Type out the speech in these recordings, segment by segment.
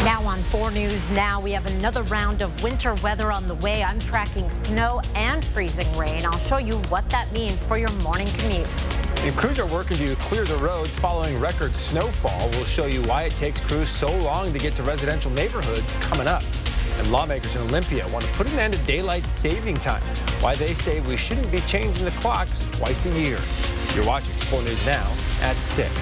Now on 4 News Now, we have another round of winter weather on the way. I'm tracking snow and freezing rain. I'll show you what that means for your morning commute. And crews are working to clear the roads following record snowfall. We'll show you why it takes crews so long to get to residential neighborhoods coming up. And lawmakers in Olympia want to put an end to daylight saving time. Why they say we shouldn't be changing the clocks twice a year. You're watching 4 News Now at 6.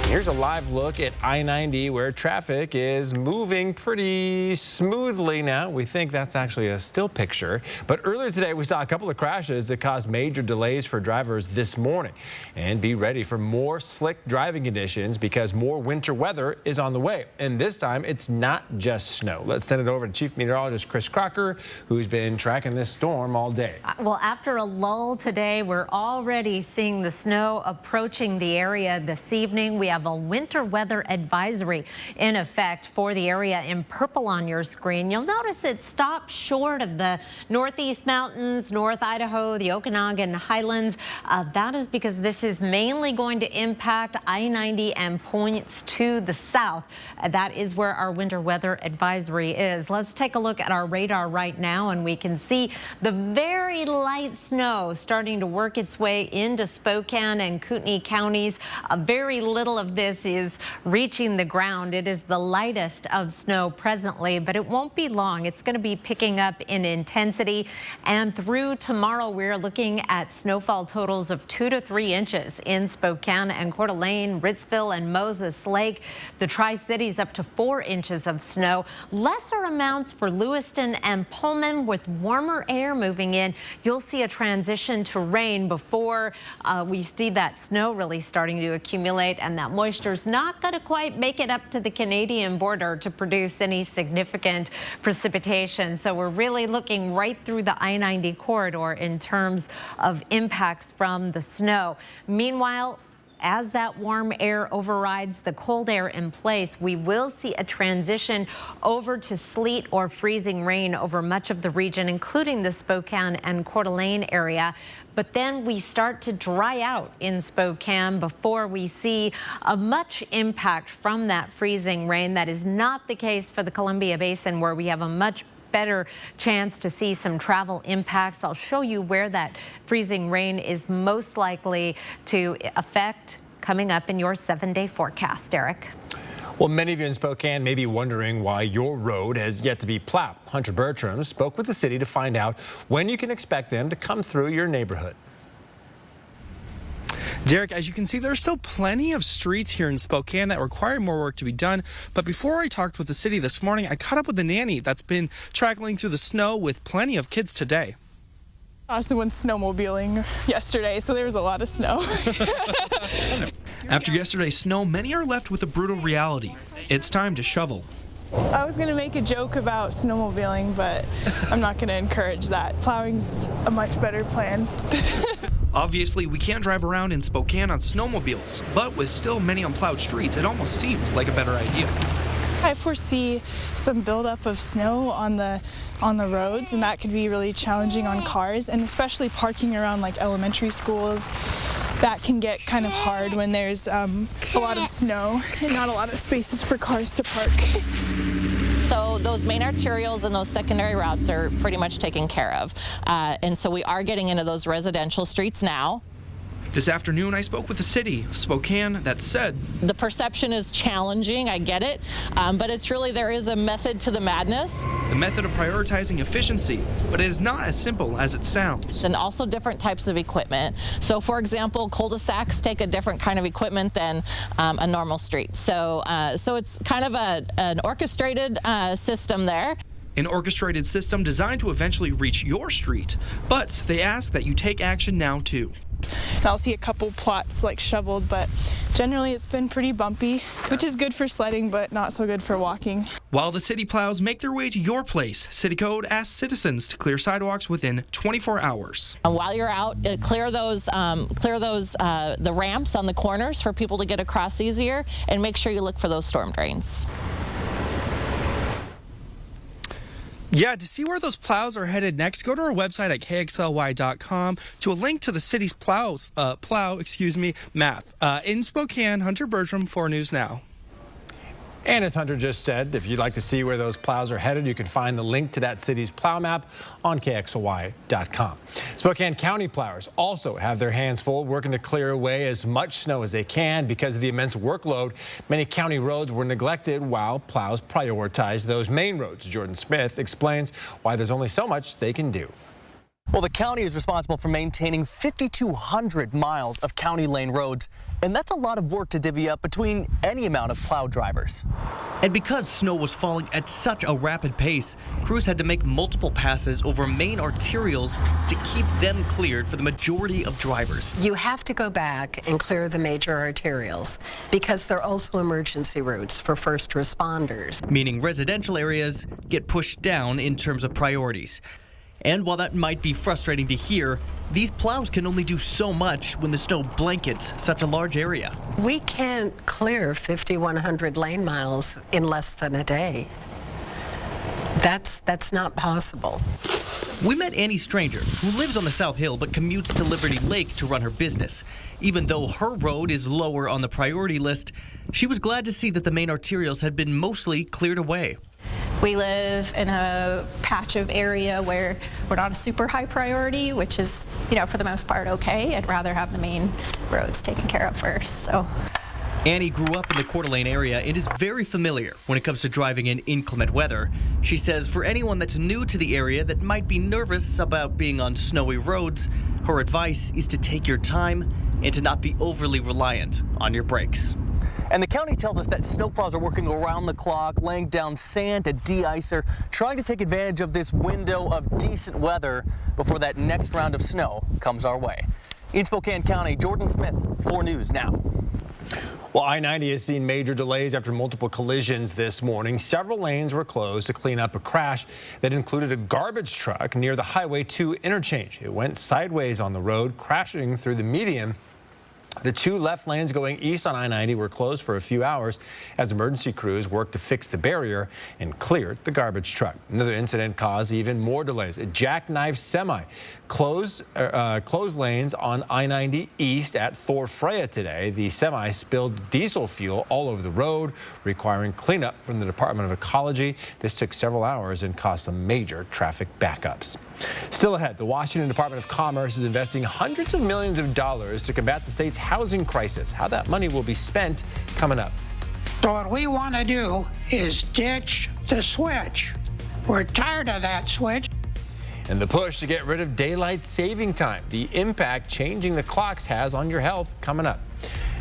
Here's a live look at I-90 where traffic is moving pretty smoothly now. We think that's actually a still picture. But earlier today, we saw a couple of crashes that caused major delays for drivers this morning. And be ready for more slick driving conditions because more winter weather is on the way. And this time, it's not just snow. Let's send it over to Chief Meteorologist Chris Crocker, who's been tracking this storm all day. Well, after a lull today, we're already seeing the snow approaching the area this evening. We have a winter weather advisory in effect for the area in purple on your screen. You'll notice it stops short of the Northeast Mountains, North Idaho, the Okanagan Highlands. That is because this is mainly going to impact I-90 and points to the south. That is where our winter weather advisory is. Let's take a look at our radar right now, and we can see the very light snow starting to work its way into Spokane and Kootenai counties. Very little of this is reaching the ground. It is the lightest of snow presently, but it won't be long. It's going to be picking up in intensity, and through tomorrow we're looking at snowfall totals of 2 to 3 inches in Spokane and Coeur d'Alene, Ritzville and Moses Lake. The Tri-Cities up to 4 inches of snow. Lesser amounts for Lewiston and Pullman. With warmer air moving in, you'll see a transition to rain before we see that snow really starting to accumulate, and that moisture's not going to quite make it up to the Canadian border to produce any significant precipitation. So we're really looking right through the I-90 corridor in terms of impacts from the snow. Meanwhile, as that warm air overrides the cold air in place, we will see a transition over to sleet or freezing rain over much of the region, including the Spokane and Coeur d'Alene area. But then we start to dry out in Spokane before we see a much impact from that freezing rain. That is not the case for the Columbia Basin, where we have a much better chance to see some travel impacts. I'll show you where that freezing rain is most likely to affect coming up in your 7-day forecast, Derek. Well, many of you in Spokane may be wondering why your road has yet to be plowed. Hunter Bertram spoke with the city to find out when you can expect them to come through your neighborhood. Derek, as you can see, there's still plenty of streets here in Spokane that require more work to be done. But before I talked with the city this morning, I caught up with a nanny that's been traveling through the snow with plenty of kids today. I also went snowmobiling yesterday, so there was a lot of snow. After yesterday's snow, many are left with a brutal reality. It's time to shovel. I was going to make a joke about snowmobiling, but I'm not going to encourage that. Plowing's a much better plan. Obviously, we can't drive around in Spokane on snowmobiles, but with still many unplowed streets, it almost seemed like a better idea. I foresee some buildup of snow on the roads, and that could be really challenging on cars, and especially parking around like elementary schools. That can get kind of hard when there's a lot of snow and not a lot of spaces for cars to park. So those main arterials and those secondary routes are pretty much taken care of. And so we are getting into those residential streets now. This afternoon, I spoke with the city of Spokane that said, the perception is challenging, I get it, but it's really, there is a method to the madness. The method of prioritizing efficiency, but it is not as simple as it sounds. And also different types of equipment. So for example, cul-de-sacs take a different kind of equipment than a normal street. So it's kind of an orchestrated system there. An orchestrated system designed to eventually reach your street, but they ask that you take action now too. And I'll see a couple plots like shoveled, but generally it's been pretty bumpy, which is good for sledding, but not so good for walking. While the city plows make their way to your place, City Code asks citizens to clear sidewalks within 24 hours. And while you're out, clear those the ramps on the corners for people to get across easier, and make sure you look for those storm drains. Yeah, to see where those plows are headed next, go to our website at kxly.com to a link to the city's map. In Spokane, Hunter Bertram, 4 News Now. And as Hunter just said, if you'd like to see where those plows are headed, you can find the link to that city's plow map on KXLY.com. Spokane County plowers also have their hands full working to clear away as much snow as they can. Because of the immense workload, many county roads were neglected while plows prioritized those main roads. Jordan Smith explains why there's only so much they can do. Well, the county is responsible for maintaining 5,200 miles of county lane roads, and that's a lot of work to divvy up between any amount of plow drivers. And because snow was falling at such a rapid pace, crews had to make multiple passes over main arterials to keep them cleared for the majority of drivers. You have to go back and clear the major arterials because they're also emergency routes for first responders. Meaning residential areas get pushed down in terms of priorities. And while that might be frustrating to hear, these plows can only do so much when the snow blankets such a large area. We can't clear 5,100 lane miles in less than a day. That's not possible. We met Annie Stranger, who lives on the South Hill but commutes to Liberty Lake to run her business. Even though her road is lower on the priority list, she was glad to see that the main arterials had been mostly cleared away. We live in a patch of area where we're not a super high priority, which is, for the most part okay. I'd rather have the main roads taken care of first, so. Annie grew up in the Coeur d'Alene area and is very familiar when it comes to driving in inclement weather. She says for anyone that's new to the area that might be nervous about being on snowy roads, her advice is to take your time and to not be overly reliant on your brakes. And the county tells us that snowplows are working around the clock, laying down sand to de-icer, trying to take advantage of this window of decent weather before that next round of snow comes our way. In Spokane County, Jordan Smith, 4 News Now. Well, I-90 has seen major delays after multiple collisions this morning. Several lanes were closed to clean up a crash that included a garbage truck near the Highway 2 interchange. It went sideways on the road, crashing through the median. The 2 left lanes going east on I-90 were closed for a few hours as emergency crews worked to fix the barrier and cleared the garbage truck. Another incident caused even more delays. A jackknife semi closed lanes on I-90 east at Thor Freya today. The semi spilled diesel fuel all over the road, requiring cleanup from the Department of Ecology. This took several hours and caused some major traffic backups. Still ahead, the Washington Department of Commerce is investing hundreds of millions of dollars to combat the state's housing crisis. How that money will be spent coming up. So what we want to do is ditch the switch. We're tired of that switch. And the push to get rid of daylight saving time, the impact changing the clocks has on your health, coming up.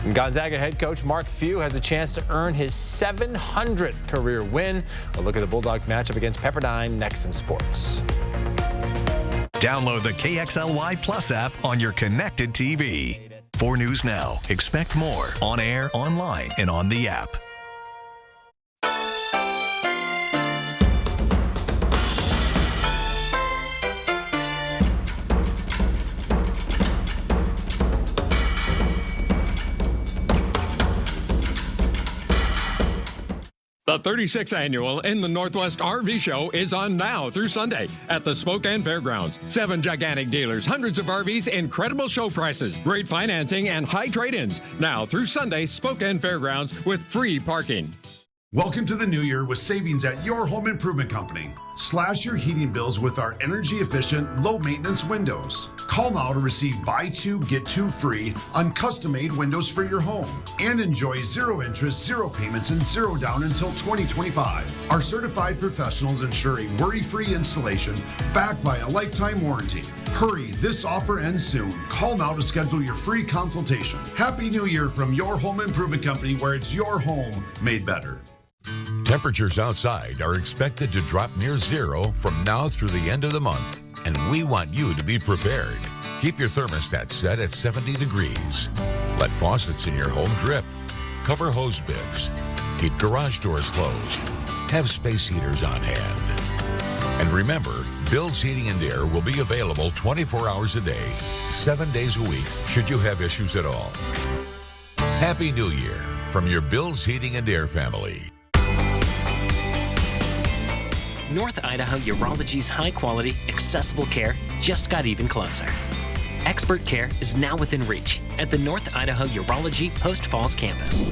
And Gonzaga head coach Mark Few has a chance to earn his 700th career win. A look at the Bulldog matchup against Pepperdine next in sports. Download the KXLY Plus app on your connected TV. 4 News Now. Expect more on air, online, and on the app. The 36th annual In the Northwest RV Show is on now through Sunday at the Spokane Fairgrounds. 7 gigantic dealers, hundreds of RVs, incredible show prices, great financing, and high trade-ins. Now through Sunday, Spokane Fairgrounds with free parking. Welcome to the new year with savings at your home improvement company. Slash your heating bills with our energy-efficient, low-maintenance windows. Call now to receive buy 2, get 2 free on custom-made windows for your home. And enjoy 0 interest, 0 payments, and 0 down until 2025. Our certified professionals ensure a worry-free installation backed by a lifetime warranty. Hurry, this offer ends soon. Call now to schedule your free consultation. Happy New Year from your home improvement company, where it's your home made better. Temperatures outside are expected to drop near 0 from now through the end of the month, and we want you to be prepared. Keep your thermostat set at 70 degrees. Let faucets in your home drip. Cover hose bibs. Keep garage doors closed. Have space heaters on hand. And remember, Bill's Heating and Air will be available 24 hours a day, 7 days a week, should you have issues at all. Happy New Year from your Bill's Heating and Air family. North Idaho Urology's high-quality, accessible care just got even closer. Expert care is now within reach at the North Idaho Urology Post Falls campus.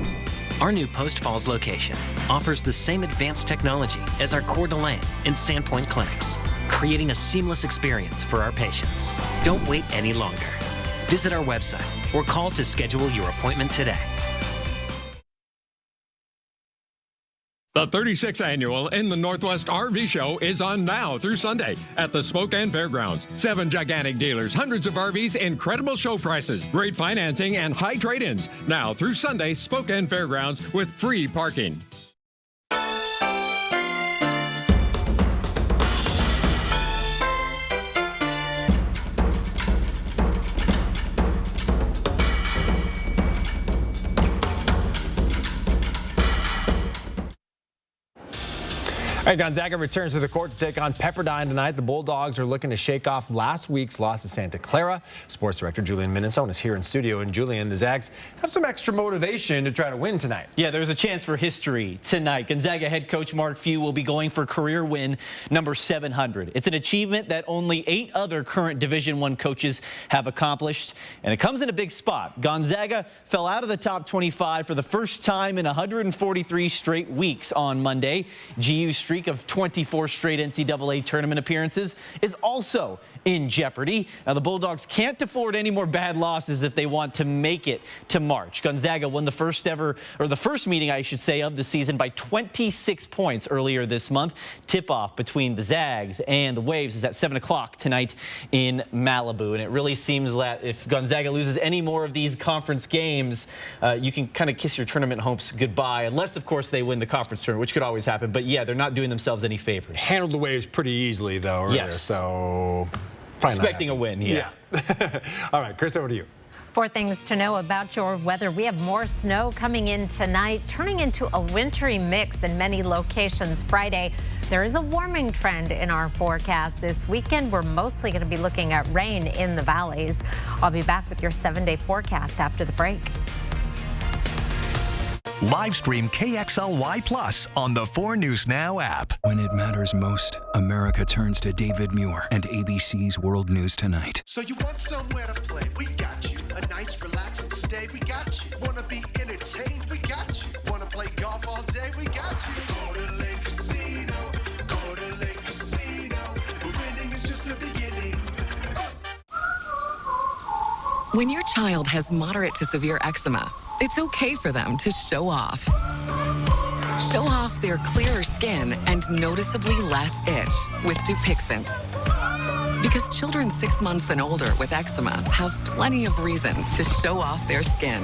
Our new Post Falls location offers the same advanced technology as our Coeur d'Alene and Sandpoint clinics, creating a seamless experience for our patients. Don't wait any longer. Visit our website or call to schedule your appointment today. The 36th annual In the Northwest RV Show is on now through Sunday at the Spokane Fairgrounds. 7 gigantic dealers, hundreds of RVs, incredible show prices, great financing, and high trade-ins. Now through Sunday, Spokane Fairgrounds with free parking. All right, Gonzaga returns to the court to take on Pepperdine tonight. The Bulldogs are looking to shake off last week's loss to Santa Clara. Sports director Julian Minnesone is here in studio. And Julian, the Zags have some extra motivation to try to win tonight. Yeah, there's a chance for history tonight. Gonzaga head coach Mark Few will be going for career win number 700. It's an achievement that only 8 other current Division I coaches have accomplished. And it comes in a big spot. Gonzaga fell out of the top 25 for the first time in 143 straight weeks on Monday. GU's streak of 24 straight NCAA tournament appearances is also in jeopardy. Now, the Bulldogs can't afford any more bad losses if they want to make it to March. Gonzaga won the first meeting, I should say, of the season by 26 points earlier this month. Tip-off between the Zags and the Waves is at 7 o'clock tonight in Malibu. And it really seems that if Gonzaga loses any more of these conference games, you can kind of kiss your tournament hopes goodbye, unless, of course, they win the conference tournament, which could always happen. But, yeah, they're not doing themselves any favors. Handled the Waves pretty easily, though, earlier. Yes. So expecting a win, yeah. All right, Chris, over to you. 4 things to know about your weather. We have more snow coming in tonight, turning into a wintry mix in many locations Friday. There is a warming trend in our forecast this weekend. We're mostly going to be looking at rain in the valleys. I'll be back with your 7-day forecast after the break. Live stream KXLY Plus on the 4 News Now app. When it matters most, America turns to David Muir and ABC's World News Tonight. So you want somewhere to play? We got you. A nice relaxing stay? We got you. Wanna be entertained? We got you. Wanna play golf all day? We got you. Go to Lake Casino. Go to Lake Casino. Winning is just the beginning. When your child has moderate to severe eczema, it's okay for them to show off. Show off their clearer skin and noticeably less itch with Dupixent. Because children 6 months and older with eczema have plenty of reasons to show off their skin.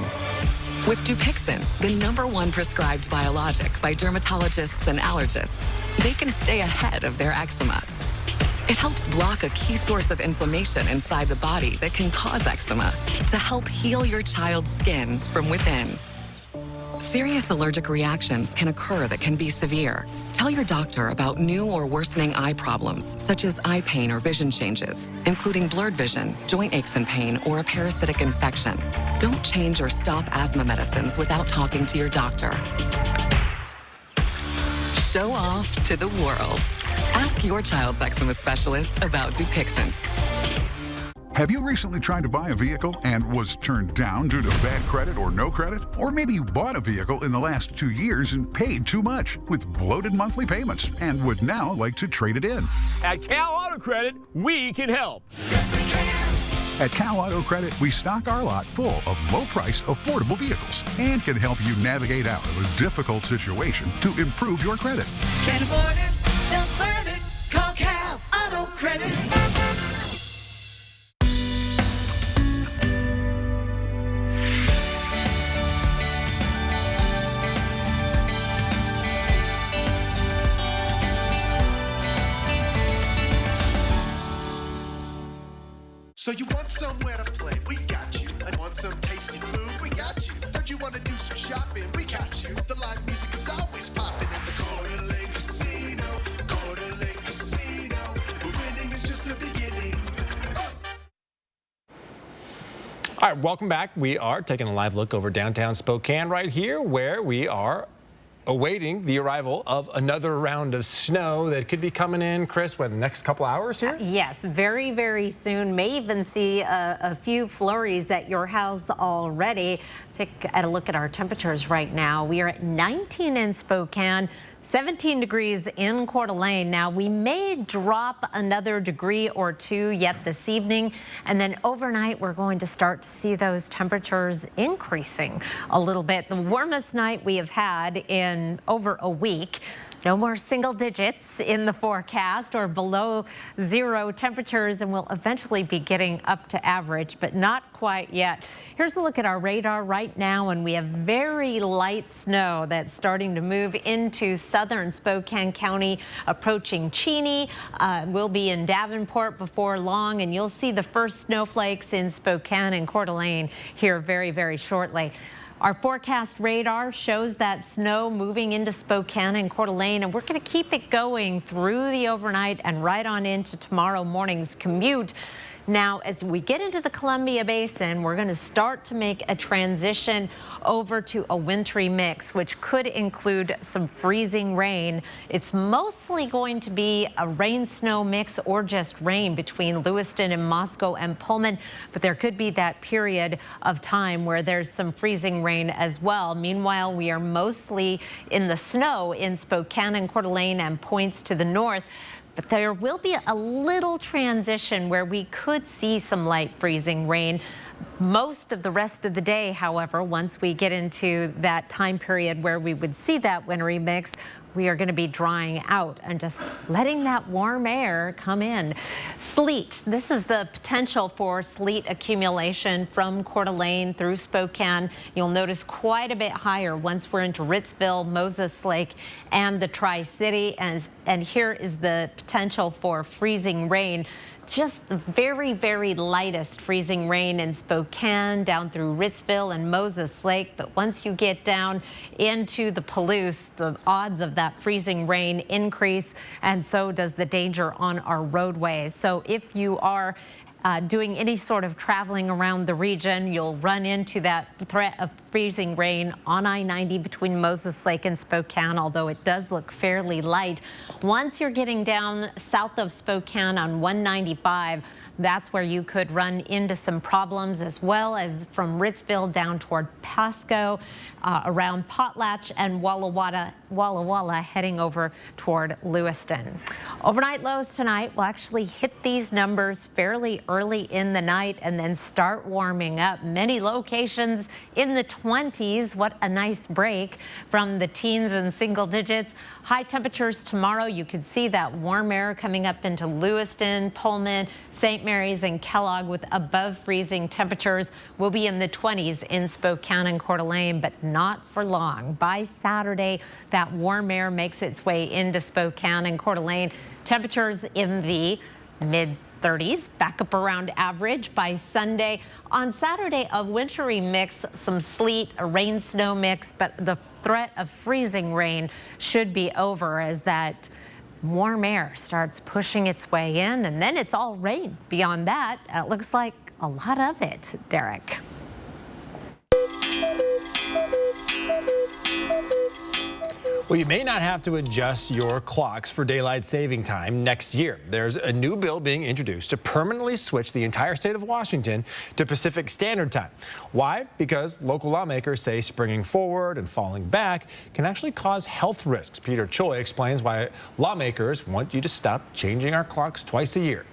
With Dupixent, the #1 prescribed biologic by dermatologists and allergists, they can stay ahead of their eczema. It helps block a key source of inflammation inside the body that can cause eczema to help heal your child's skin from within. Serious allergic reactions can occur that can be severe. Tell your doctor about new or worsening eye problems, such as eye pain or vision changes, including blurred vision, joint aches and pain, or a parasitic infection. Don't change or stop asthma medicines without talking to your doctor. Show off to the world. Ask your child's eczema specialist about Dupixent. Have you recently tried to buy a vehicle and was turned down due to bad credit or no credit? Or maybe you bought a vehicle in the last 2 years and paid too much with bloated monthly payments and would now like to trade it in. At Cal Auto Credit, we can help. At Cal Auto Credit, we stock our lot full of low-price, affordable vehicles and can help you navigate out of a difficult situation to improve your credit. Can't afford it? Don't sweat it. Call Cal Auto Credit. So you want somewhere to play? We got you. And want some tasty food? We got you. Heard you want to do some shopping? We got you. The live music is always popping at the Coeur d'Alene Casino. Coeur d'Alene Casino. Winning is just the beginning. All right, welcome back. We are taking a live look over downtown Spokane right here, where we are awaiting the arrival of another round of snow that could be coming in, Chris, what, the next couple hours here? Yes, very, very soon. May even see a few flurries at your house already. Take a look at our temperatures right now. We are at 19 in Spokane, 17 degrees in Coeur d'Alene. Now, we may drop another degree or two yet this evening, and then overnight we're going to start to see those temperatures increasing a little bit. The warmest night we have had in over a week. No more single digits in the forecast or below zero temperatures, and we'll eventually be getting up to average, but not quite yet. Here's a look at our radar right now, and we have very light snow that's starting to move into southern Spokane County, approaching Cheney. We'll be in Davenport before long, and you'll see the first snowflakes in Spokane and Coeur d'Alene here very, very shortly. Our forecast radar shows that snow moving into Spokane and Coeur d'Alene, and we're going to keep it going through the overnight and right on into tomorrow morning's commute. Now, as we get into the Columbia Basin, we're going to start to make a transition over to a wintry mix, which could include some freezing rain. It's mostly going to be a rain-snow mix or just rain between Lewiston and Moscow and Pullman, but there could be that period of time where there's some freezing rain as well. Meanwhile, we are mostly in the snow in Spokane and Coeur d'Alene and points to the north. But there will be a little transition where we could see some light freezing rain. Most of the rest of the day, however, once we get into that time period where we would see that wintry mix, we are going to be drying out and just letting that warm air come in. Sleet. This is the potential for sleet accumulation from Coeur d'Alene through Spokane. You'll notice quite a bit higher once we're into Ritzville, Moses Lake, and the Tri-City. And here is the potential for freezing rain. Just the very, very lightest freezing rain in Spokane down through Ritzville and Moses Lake. But once you get down into the Palouse, the odds of that freezing rain increase, and so does the danger on our roadways. So if you are doing any sort of traveling around the region, you'll run into that threat of freezing rain on I-90 between Moses Lake and Spokane, although it does look fairly light. Once you're getting down south of Spokane on 195, that's where you could run into some problems, as well as from Ritzville down toward Pasco, around Potlatch and Walla Walla, heading over toward Lewiston. Overnight lows tonight will actually hit these numbers fairly early in the night and then start warming up. Many locations in the 20s. What a nice break from the teens and single digits. High temperatures tomorrow. You can see that warm air coming up into Lewiston, Pullman, St. Mary's, and Kellogg with above freezing temperatures. Will be in the 20s in Spokane and Coeur d'Alene, but not for long. By Saturday, that warm air makes its way into Spokane and Coeur d'Alene. Temperatures in the mid-30s, back up around average by Sunday. On Saturday, a wintry mix, some sleet, a rain-snow mix, but the threat of freezing rain should be over as that warm air starts pushing its way in, and then it's all rain. Beyond that, it looks like a lot of it, Derek. Well, you may not have to adjust your clocks for daylight saving time next year. There's a new bill being introduced to permanently switch the entire state of Washington to Pacific Standard Time. Why? Because local lawmakers say springing forward and falling back can actually cause health risks. Peter Choi explains why lawmakers want you to stop changing our clocks twice a year.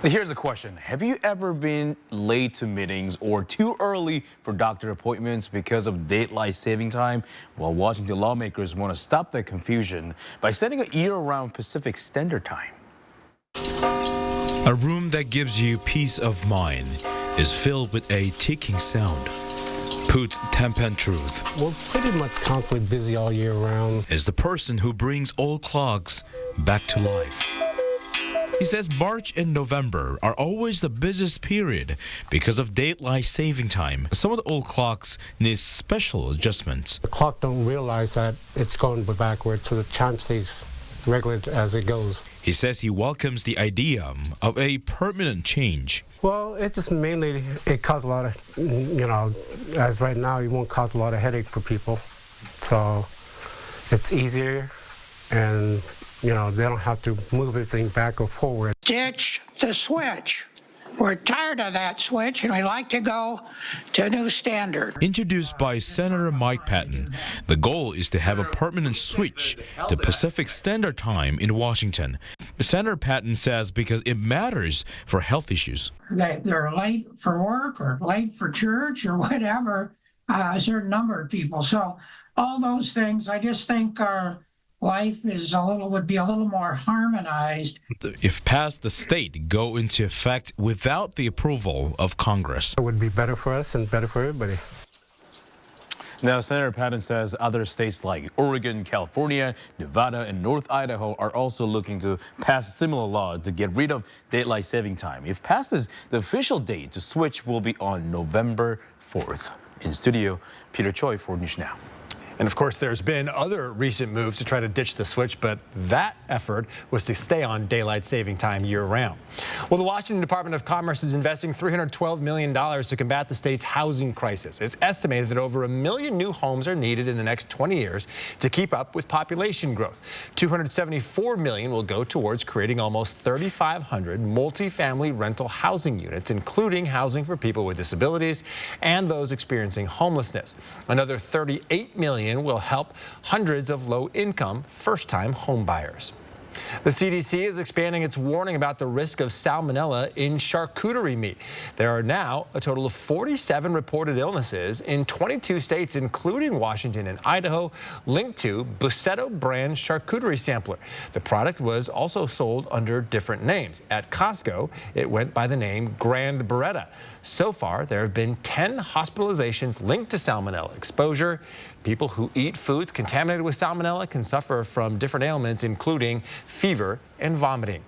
Here's a question. Have you ever been late to meetings or too early for doctor appointments because of daylight saving time? Well, Washington lawmakers want to stop that confusion by setting a year-round Pacific Standard Time. A room that gives you peace of mind is filled with a ticking sound. Put Tempen Truth. We're pretty much constantly busy all year round. Is the person who brings old clocks back to life. He says March and November are always the busiest period because of daylight saving time. Some of the old clocks need special adjustments. The clock don't realize that it's going backwards, so the time stays regular as it goes. He says he welcomes the idea of a permanent change. Well, it just mainly, it causes a lot of, as right now, it won't cause a lot of headache for people. So it's easier, and they don't have to move everything back or forward. Ditch the switch. We're tired of that switch, and we like to go to a new standard. Introduced by Senator Mike Patton, the goal is to have a permanent switch to Pacific Standard Time in Washington. Senator Patton says because it matters for health issues. They're late for work or late for church or whatever, a certain number of people. So all those things, I just think our life would be a little more harmonized. If passed, the state go into effect without the approval of Congress. It would be better for us and better for everybody. Now, Senator Patton says other states like Oregon, California, Nevada, and North Idaho are also looking to pass a similar law to get rid of daylight saving time. If passes, the official date to switch will be on November 4th. In studio, Peter Choi for News Now. And of course, there's been other recent moves to try to ditch the switch, but that effort was to stay on daylight saving time year-round. Well, the Washington Department of Commerce is investing $312 million to combat the state's housing crisis. It's estimated that over 1 million new homes are needed in the next 20 years to keep up with population growth. $274 million will go towards creating almost 3,500 multifamily rental housing units, including housing for people with disabilities and those experiencing homelessness. Another $38 million will help hundreds of low-income, first-time home buyers. The CDC is expanding its warning about the risk of salmonella in charcuterie meat. There are now a total of 47 reported illnesses in 22 states, including Washington and Idaho, linked to Bussetto brand charcuterie sampler. The product was also sold under different names. At Costco, it went by the name Grand Beretta. So far, there have been 10 hospitalizations linked to salmonella exposure. People who eat foods contaminated with salmonella can suffer from different ailments, including fever and vomiting.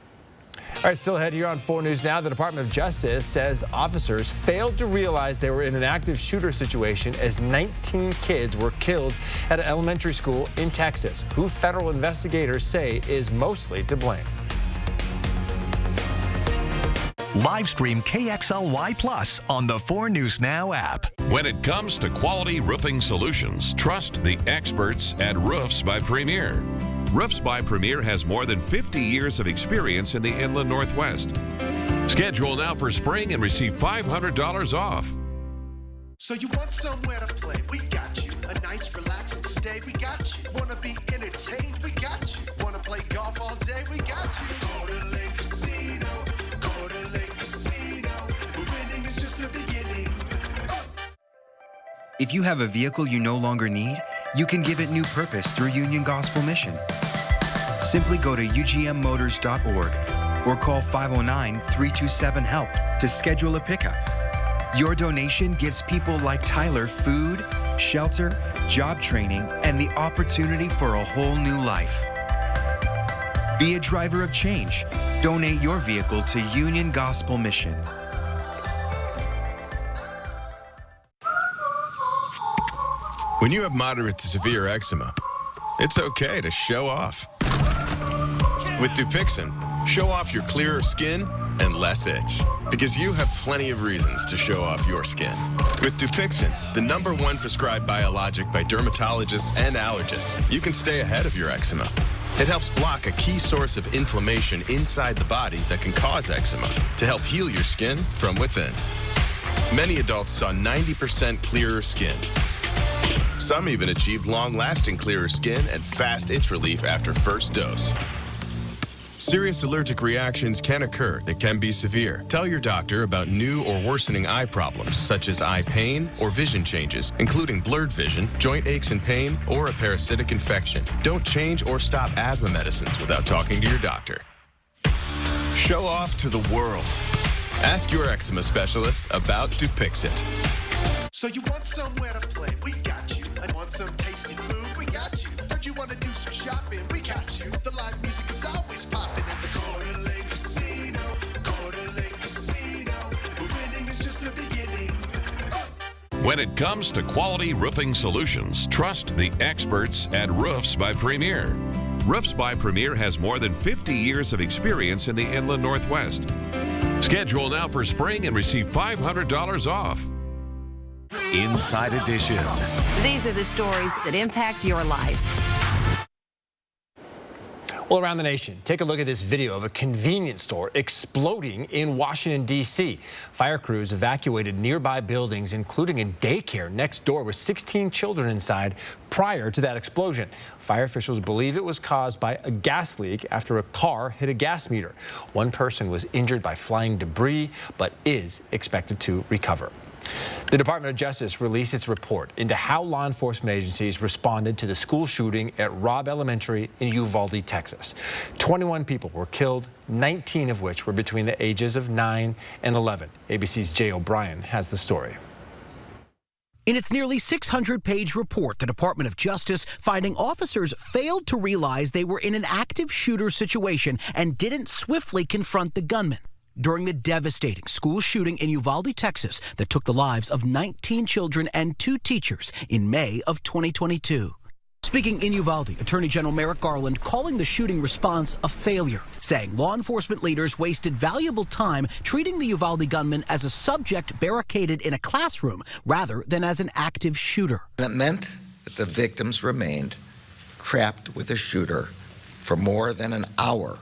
All right, still ahead here on 4 News Now. The Department of Justice says officers failed to realize they were in an active shooter situation as 19 kids were killed at an elementary school in Texas, who federal investigators say is mostly to blame. Live stream KXLY Plus on the 4 News Now app. When it comes to quality roofing solutions, trust the experts at Roofs by Premier. Roofs by Premier has more than 50 years of experience in the Inland Northwest. Schedule now for spring and receive $500 off. So you want somewhere to play? We got you. A nice relaxing stay? We got you. Wanna be entertained? We got you. Wanna play golf all day? We got you. Go to Lake Casino. Go to Lake Casino. Winning is just the beginning. If you have a vehicle you no longer need, you can give it new purpose through Union Gospel Mission. Simply go to ugmmotors.org or call 509-327-HELP to schedule a pickup. Your donation gives people like Tyler food, shelter, job training, and the opportunity for a whole new life. Be a driver of change. Donate your vehicle to Union Gospel Mission. When you have moderate to severe eczema, it's okay to show off. With Dupixent, show off your clearer skin and less itch, because you have plenty of reasons to show off your skin. With Dupixent, the #1 prescribed biologic by dermatologists and allergists, you can stay ahead of your eczema. It helps block a key source of inflammation inside the body that can cause eczema to help heal your skin from within. Many adults saw 90% clearer skin. Some even achieved long-lasting clearer skin and fast itch relief after first dose. Serious allergic reactions can occur that can be severe. Tell your doctor about new or worsening eye problems, such as eye pain or vision changes, including blurred vision, joint aches and pain, or a parasitic infection. Don't change or stop asthma medicines without talking to your doctor. Show off to the world. Ask your eczema specialist about Dupixent. So you want somewhere to play? We got you. And want some tasty food? We got you. Heard you want to do some shopping? We got you. The live music is always popping at the Coeur d'Alene Casino. Coeur d'Alene Casino. Winning is just the beginning. When it comes to quality roofing solutions, trust the experts at Roofs by Premier. Roofs by Premier has more than 50 years of experience in the Inland Northwest. Schedule now for spring and receive $500 off. Inside Edition. These are the stories that impact your life. Well, around the nation, take a look at this video of a convenience store exploding in Washington, D.C. Fire crews evacuated nearby buildings, including a daycare next door with 16 children inside prior to that explosion. Fire officials believe it was caused by a gas leak after a car hit a gas meter. One person was injured by flying debris, but is expected to recover. The Department of Justice released its report into how law enforcement agencies responded to the school shooting at Robb Elementary in Uvalde, Texas. 21 people were killed, 19 of which were between the ages of 9 and 11. ABC's Jay O'Brien has the story. In its nearly 600-page report, the Department of Justice finding officers failed to realize they were in an active shooter situation and didn't swiftly confront the gunman during the devastating school shooting in Uvalde, Texas, that took the lives of 19 children and 2 teachers in May of 2022. Speaking in Uvalde, Attorney General Merrick Garland calling the shooting response a failure, saying law enforcement leaders wasted valuable time treating the Uvalde gunman as a subject barricaded in a classroom rather than as an active shooter. It meant that the victims remained trapped with a shooter for more than an hour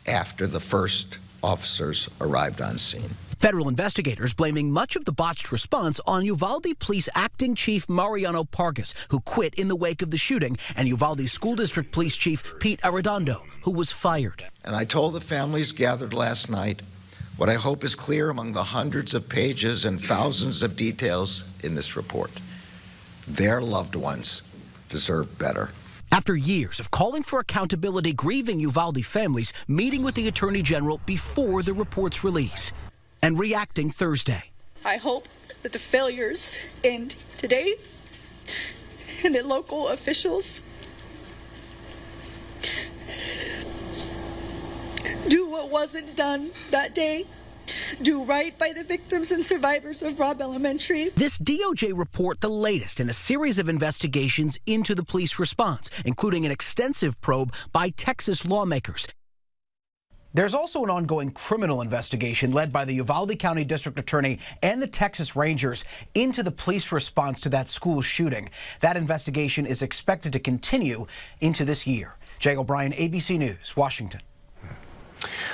after the first officers arrived on scene. Federal investigators blaming much of the botched response on Uvalde Police Acting Chief Mariano Pargas, who quit in the wake of the shooting, and Uvalde School District Police Chief Pete Arredondo, who was fired. And I told the families gathered last night what I hope is clear among the hundreds of pages and thousands of details in this report. Their loved ones deserve better. After years of calling for accountability, grieving Uvalde families, meeting with the Attorney General before the report's release, and reacting Thursday. I hope that the failures end today and that local officials do what wasn't done that day. Do right by the victims and survivors of Robb Elementary. This DOJ report, the latest in a series of investigations into the police response, including an extensive probe by Texas lawmakers. There's also an ongoing criminal investigation led by the Uvalde County District Attorney and the Texas Rangers into the police response to that school shooting. That investigation is expected to continue into this year. Jay O'Brien, ABC News, Washington.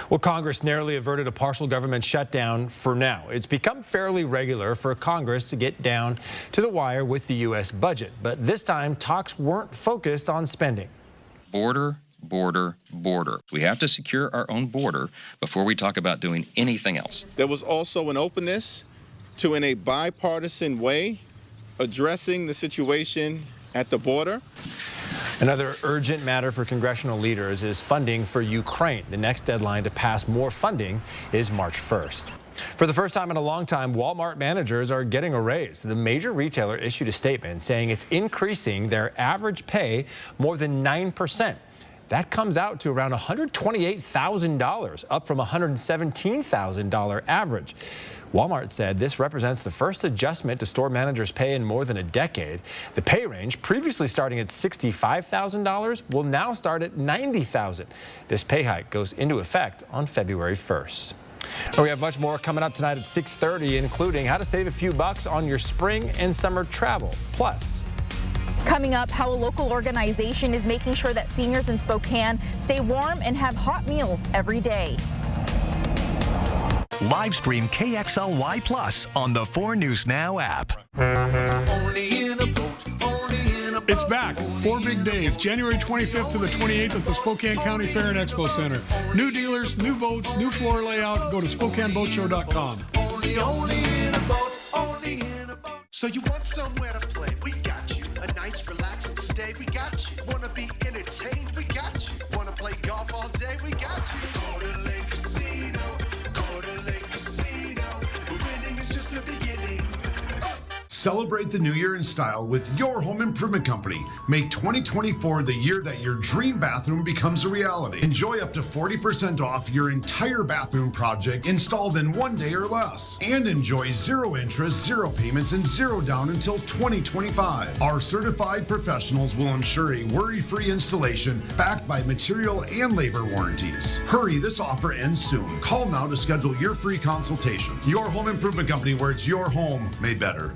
Well, Congress narrowly averted a partial government shutdown for now. It's become fairly regular for Congress to get down to the wire with the U.S. budget. But this time, talks weren't focused on spending. Border. We have to secure our own border before we talk about doing anything else. There was also an openness to, in a bipartisan way, addressing the situation at the border. Another urgent matter for congressional leaders is funding for Ukraine. The next deadline to pass more funding is March 1st. For the first time in a long time, Walmart managers are getting a raise. The major retailer issued a statement saying it's increasing their average pay more than 9%. That comes out to around $128,000, up from $117,000 average. Walmart said this represents the first adjustment to store managers' pay in more than a decade. The pay range, previously starting at $65,000, will now start at $90,000. This pay hike goes into effect on February 1st. We have much more coming up tonight at 6:30, including how to save a few bucks on your spring and summer travel. Plus, coming up, how a local organization is making sure that seniors in Spokane stay warm and have hot meals every day. Live stream KXLY Plus on the 4 News Now app. It's back. 4 big days, January 25th to the 28th at the Spokane County Fair and Expo Center. New dealers, new boats, new floor layout. Go to SpokaneBoatShow.com. So you want somewhere to play? We got you. A nice relaxing stay? We got you. Wanna be entertained? We got you. Wanna play golf all day? We got you. Go to Lake Casino. Go to Lake Casino. Winning is just the beginning. Celebrate the new year in style with Your Home Improvement Company. Make 2024 the year that your dream bathroom becomes a reality. Enjoy up to 40% off your entire bathroom project installed in 1 day or less. And enjoy 0 interest, 0 payments, and 0 down until 2025. Our certified professionals will ensure a worry-free installation backed by material and labor warranties. Hurry, this offer ends soon. Call now to schedule your free consultation. Your Home Improvement Company, where it's your home made better.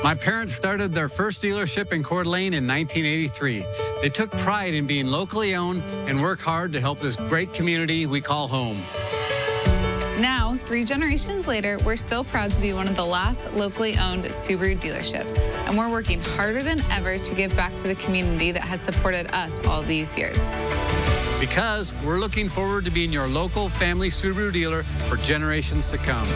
My parents started their first dealership in Coeur d'Alene in 1983. They took pride in being locally owned and work hard to help this great community we call home. Now, 3 generations later, we're still proud to be one of the last locally owned Subaru dealerships, and we're working harder than ever to give back to the community that has supported us all these years. Because we're looking forward to being your local family Subaru dealer for generations to come.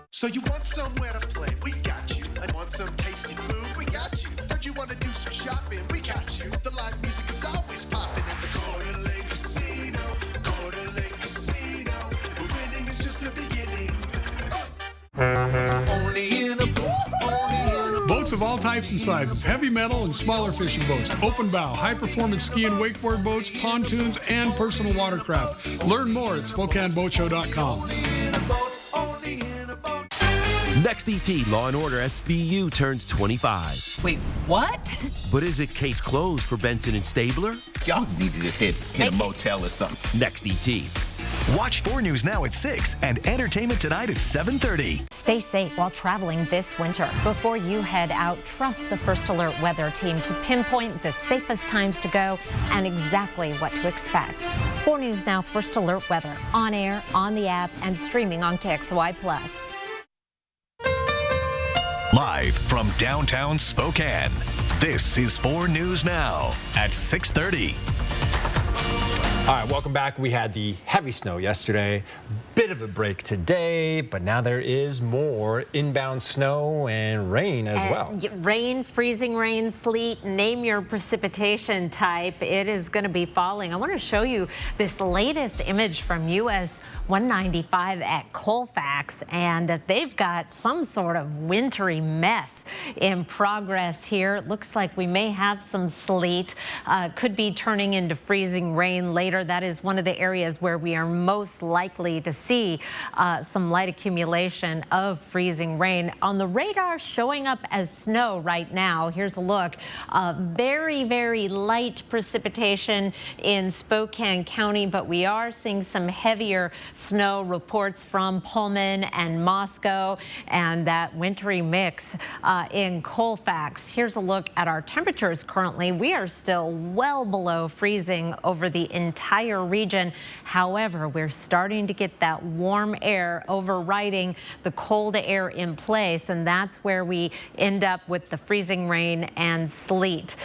So you want somewhere to play? We got you. And want some tasty food? We got you. Heard you want to do some shopping? We got you. The live music is always popping at the Coeur d'Alene Casino. Coeur d'Alene Casino. Where winning is just the beginning. Only in a Boats of all types and sizes, heavy metal and smaller fishing boats, open bow, high-performance ski and wakeboard boats, pontoons, and personal watercraft. Learn more at SpokaneBoatShow.com. Next ET, Law & Order SVU turns 25. Wait, what? But is it case closed for Benson and Stabler? Y'all need to just hit a motel or something. Next ET. Watch 4 News Now at 6 and Entertainment Tonight at 7:30. Stay safe while traveling this winter. Before you head out, trust the First Alert weather team to pinpoint the safest times to go and exactly what to expect. 4 News Now First Alert weather on air, on the app, and streaming on KXLY+. Live from downtown Spokane, this is 4 News Now at 6:30. All right, welcome back. We had the heavy snow yesterday, bit of a break today, but now there is more inbound snow and rain as well. Rain, freezing rain, sleet, name your precipitation type. It is going to be falling. I want to show you this latest image from US 195 at Colfax, and they've got some sort of wintry mess in progress here. It looks like we may have some sleet, could be turning into freezing rain later. That is one of the areas where we are most likely to see some light accumulation of freezing rain. On the radar showing up as snow right now, here's a look. Very, very light precipitation in Spokane County, but we are seeing some heavier snow reports from Pullman and Moscow, and that wintry mix in Colfax. Here's a look at our temperatures currently. We are still well below freezing over the entire region. However, we're starting to get that warm air overriding the cold air in place, and that's where we end up with the freezing rain and sleet.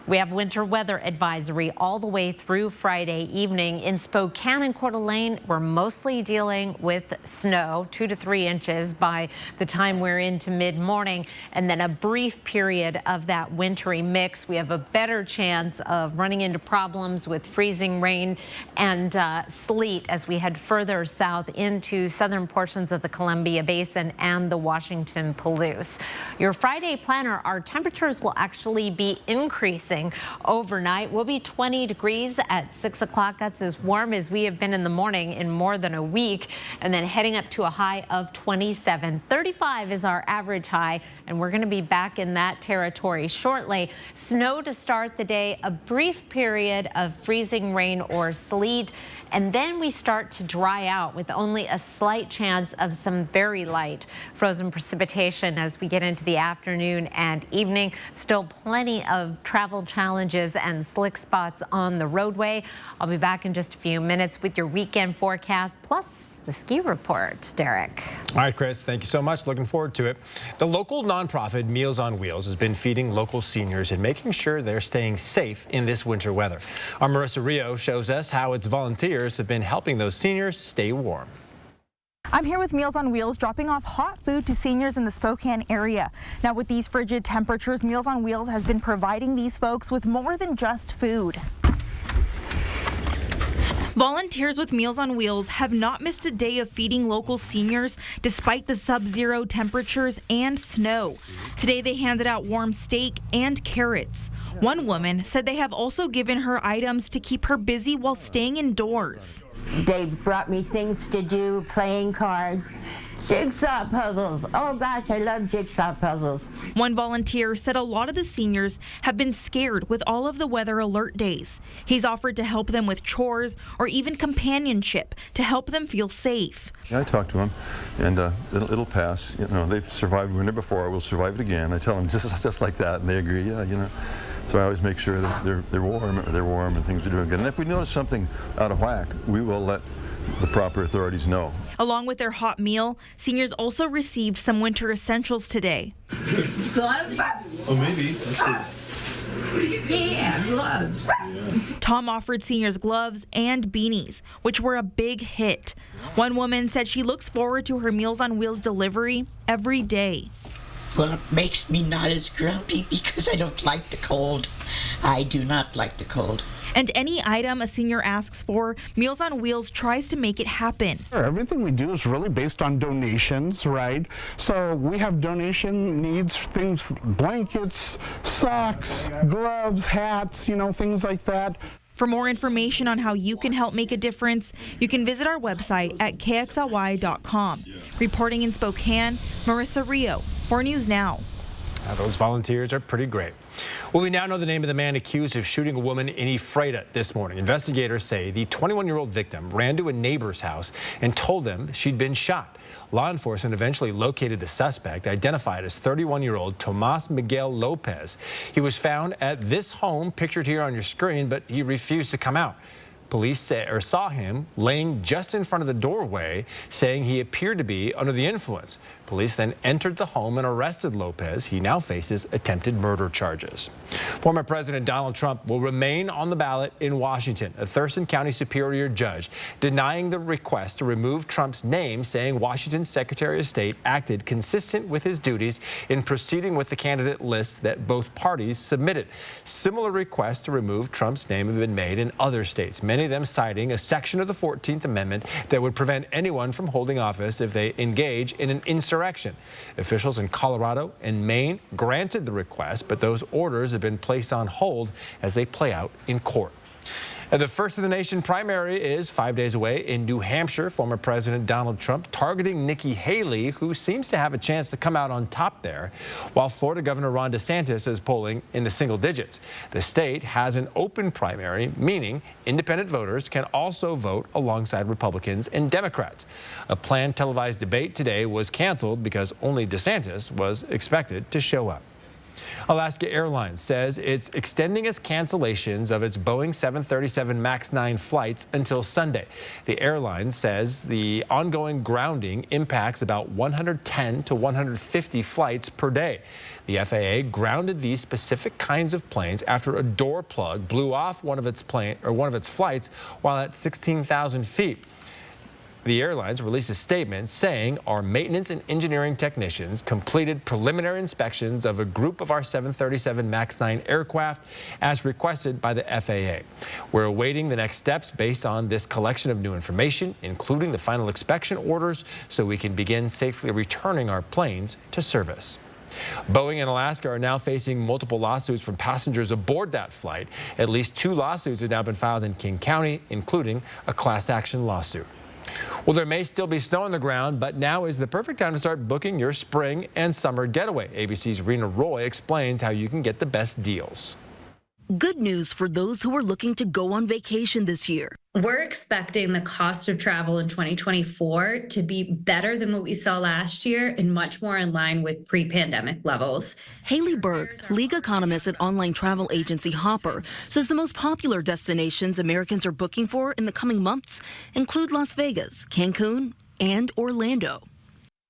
We have winter weather advisory all the way through Friday evening. In Spokane and Coeur d'Alene, we're mostly dealing with snow, 2 to 3 inches by the time we're into mid-morning, and then a brief period of that wintry mix. We have a better chance of running into problems with freezing rain and sleet as we head further south into southern portions of the Columbia Basin and the Washington Palouse. Your Friday planner, our temperatures will actually be increasing overnight. We'll be 20 degrees at 6 o'clock. That's as warm as we have been in the morning in more than a week. And then heading up to a high of 27. 35 is our average high, and we're going to be back in that territory shortly. Snow to start the day, a brief period of freezing rain or sleet, and then we start to dry out with only a slight chance of some very light frozen precipitation as we get into the afternoon and evening. Still plenty of travel challenges and slick spots on the roadway. I'll be back in just a few minutes with your weekend forecast plus the ski report. Derek. All right, Chris, thank you so much. Looking forward to it. The local nonprofit Meals on Wheels has been feeding local seniors and making sure they're staying safe in this winter weather. Our Marissa Rio shows us how its volunteers have been helping those seniors stay warm. I'm here with Meals on Wheels, dropping off hot food to seniors in the Spokane area. Now, with these frigid temperatures, Meals on Wheels has been providing these folks with more than just food. Volunteers with Meals on Wheels have not missed a day of feeding local seniors despite the sub-zero temperatures and snow. Today, they handed out warm steak and carrots. One woman said they have also given her items to keep her busy while staying indoors. They've brought me things to do, playing cards, Jigsaw puzzles. Oh gosh, I love jigsaw puzzles. One volunteer said a lot of the seniors have been scared with all of the weather alert days. He's offered to help them with chores or even companionship to help them feel safe. I talk to them, and it'll pass. You know, they've survived winter before. We'll survive it again. I tell them just like that, and they agree. Yeah, you know. So I always make sure that they're warm, and things are doing good. And if we notice something out of whack, we will let the proper authorities know. Along with their hot meal, seniors also received some winter essentials today. Gloves? Oh, maybe. Yeah, gloves. Tom offered seniors gloves and beanies, which were a big hit. One woman said she looks forward to her Meals on Wheels delivery every day. Well, it makes me not as grumpy because I don't like the cold. I do not like the cold. And any item a senior asks for, Meals on Wheels tries to make it happen. Everything we do is really based on donations, right? So we have donation needs, things, blankets, socks, gloves, hats, you know, things like that. For more information on how you can help make a difference, you can visit our website at kxly.com. Reporting in Spokane, Marissa Rio, 4 News Now. Those volunteers are pretty great. Well, we now know the name of the man accused of shooting a woman in Ephrata this morning. Investigators say the 21-year-old victim ran to a neighbor's house and told them she'd been shot. Law enforcement eventually located the suspect, identified as 31-year-old Tomas Miguel Lopez. He was found at this home, pictured here on your screen, but he refused to come out. Police saw him laying just in front of the doorway, saying he appeared to be under the influence. Police then entered the home and arrested Lopez. He now faces attempted murder charges. Former President Donald Trump will remain on the ballot in Washington. A Thurston County Superior Judge denying the request to remove Trump's name, saying Washington's Secretary of State acted consistent with his duties in proceeding with the candidate list that both parties submitted. Similar requests to remove Trump's name have been made in other states, many of them citing a section of the 14th Amendment that would prevent anyone from holding office if they engage in an insurrection. Officials in Colorado and Maine granted the request, but those orders have been placed on hold as they play out in court. And the First of the Nation primary is 5 days away in New Hampshire. Former President Donald Trump targeting Nikki Haley, who seems to have a chance to come out on top there, while Florida Governor Ron DeSantis is polling in the single digits. The state has an open primary, meaning independent voters can also vote alongside Republicans and Democrats. A planned televised debate today was canceled because only DeSantis was expected to show up. Alaska Airlines says it's extending its cancellations of its Boeing 737 MAX 9 flights until Sunday. The airline says the ongoing grounding impacts about 110 to 150 flights per day. The FAA grounded these specific kinds of planes after a door plug blew off one of its flights while at 16,000 feet. The airlines released a statement saying our maintenance and engineering technicians completed preliminary inspections of a group of our 737 MAX 9 aircraft as requested by the FAA. We're awaiting the next steps based on this collection of new information, including the final inspection orders, so we can begin safely returning our planes to service. Boeing and Alaska are now facing multiple lawsuits from passengers aboard that flight. At least 2 lawsuits have now been filed in King County, including a class action lawsuit. Well, there may still be snow on the ground, but now is the perfect time to start booking your spring and summer getaway. ABC's Rena Roy explains how you can get the best deals. Good news for those who are looking to go on vacation this year. We're expecting the cost of travel in 2024 to be better than what we saw last year and much more in line with pre-pandemic levels. Haley Berg, league economist at online travel agency Hopper, says the most popular destinations Americans are booking for in the coming months include Las Vegas, Cancun, and Orlando.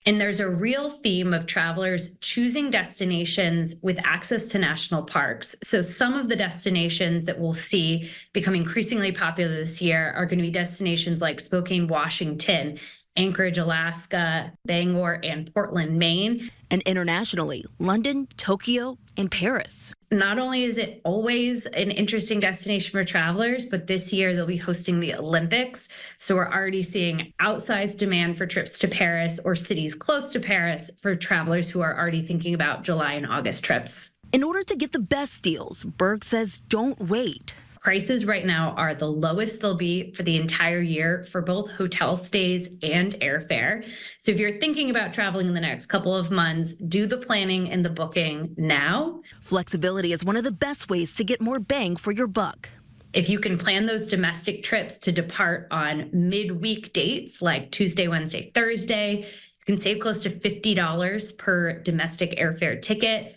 And there's a real theme of travelers choosing destinations with access to national parks. So some of the destinations that we'll see become increasingly popular this year are going to be destinations like Spokane, Washington, Anchorage, Alaska, Bangor, and Portland, Maine. And internationally, London, Tokyo, and Paris. Not only is it always an interesting destination for travelers, but this year they'll be hosting the Olympics. So we're already seeing outsized demand for trips to Paris or cities close to Paris for travelers who are already thinking about July and August trips. In order to get the best deals, Berg says don't wait. Prices right now are the lowest they'll be for the entire year for both hotel stays and airfare. So if you're thinking about traveling in the next couple of months, do the planning and the booking now. Flexibility is one of the best ways to get more bang for your buck. If you can plan those domestic trips to depart on midweek dates like Tuesday, Wednesday, Thursday, you can save close to $50 per domestic airfare ticket.